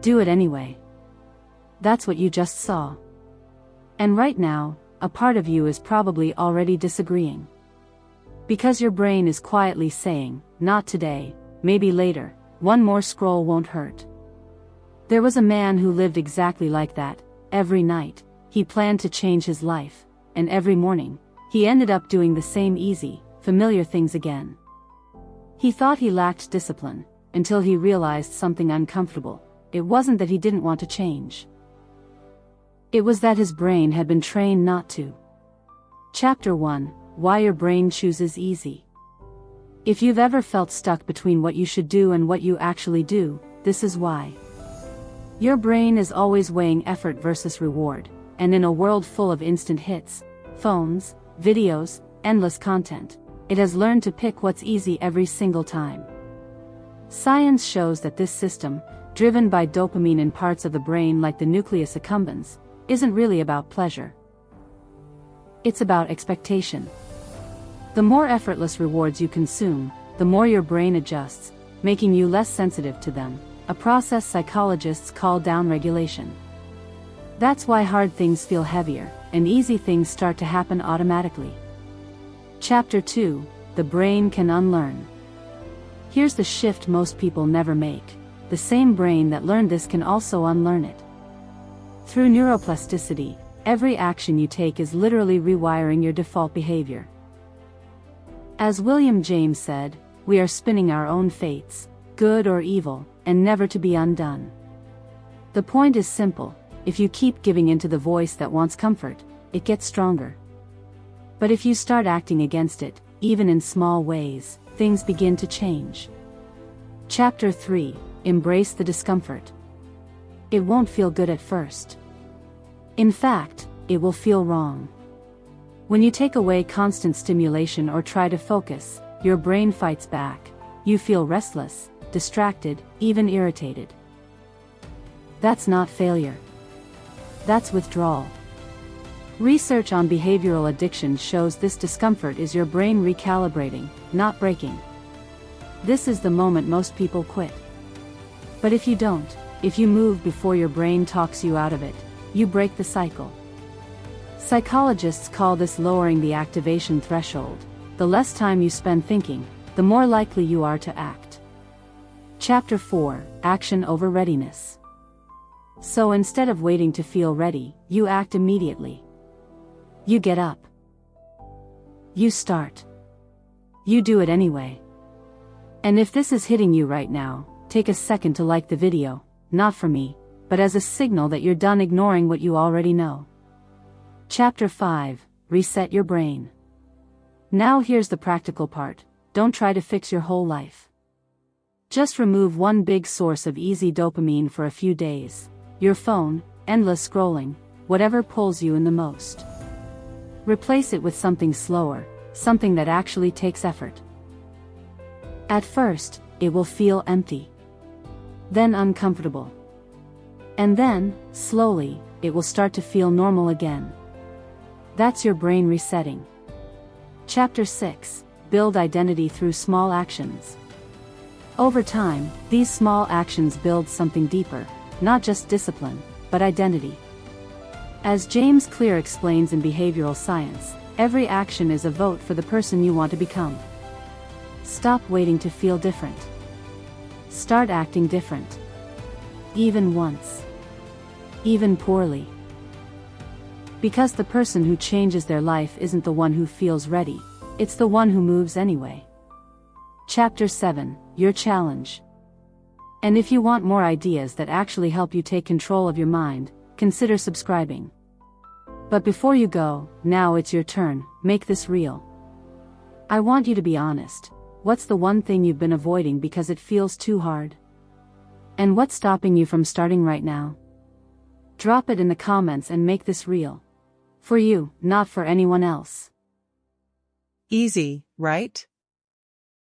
Do it anyway. That's what you just saw. And right now, a part of you is probably already disagreeing. Because your brain is quietly saying, not today, maybe later, one more scroll won't hurt. There was a man who lived exactly like that. Every night, he planned to change his life, and every morning, he ended up doing the same easy, familiar things again. He thought he lacked discipline, until he realized something uncomfortable. It wasn't that he didn't want to change. It was that his brain had been trained not to. Chapter 1: Why Your Brain Chooses Easy. If you've ever felt stuck between what you should do and what you actually do, this is why. Your brain is always weighing effort versus reward, and in a world full of instant hits, phones, videos, endless content, it has learned to pick what's easy every single time. Science shows that this system, driven by dopamine in parts of the brain like the nucleus accumbens, isn't really about pleasure. It's about expectation. The more effortless rewards you consume, the more your brain adjusts, making you less sensitive to them, a process psychologists call downregulation. That's why hard things feel heavier, and easy things start to happen automatically. Chapter 2: The Brain Can Unlearn. Here's the shift most people never make. The same brain that learned this can also unlearn it. Through neuroplasticity, every action you take is literally rewiring your default behavior. As William James said, we are spinning our own fates, good or evil, and never to be undone. The point is simple: if you keep giving in to the voice that wants comfort, it gets stronger. But if you start acting against it, even in small ways, things begin to change. Chapter 3: Embrace the discomfort. It won't feel good at first. In fact, it will feel wrong. When you take away constant stimulation or try to focus, your brain fights back. You feel restless, distracted, even irritated. That's not failure. That's withdrawal. Research on behavioral addiction shows this discomfort is your brain recalibrating, not breaking. This is the moment most people quit. But if you don't, if you move before your brain talks you out of it, you break the cycle. Psychologists call this lowering the activation threshold. The less time you spend thinking, the more likely you are to act. Chapter 4: Action over Readiness. So instead of waiting to feel ready, you act immediately. You get up. You start. You do it anyway. And if this is hitting you right now, take a second to like the video, not for me, but as a signal that you're done ignoring what you already know. Chapter 5: Reset Your Brain. Now here's the practical part: don't try to fix your whole life. Just remove one big source of easy dopamine for a few days: your phone, endless scrolling, whatever pulls you in the most. Replace it with something slower, something that actually takes effort. At first, it will feel empty. Then uncomfortable. And then, slowly, it will start to feel normal again. That's your brain resetting. Chapter 6: Build Identity Through Small Actions. Over time, these small actions build something deeper, not just discipline, but identity. As James Clear explains in behavioral science, every action is a vote for the person you want to become. Stop waiting to feel different. Start acting different. Even once. Even poorly. Because the person who changes their life isn't the one who feels ready, it's the one who moves anyway. Chapter 7: Your Challenge. And if you want more ideas that actually help you take control of your mind, consider subscribing. But before you go, now it's your turn. Make this real. I want you to be honest. What's the one thing you've been avoiding because it feels too hard? And what's stopping you from starting right now? Drop it in the comments and make this real. For you, not for anyone else. Easy, right?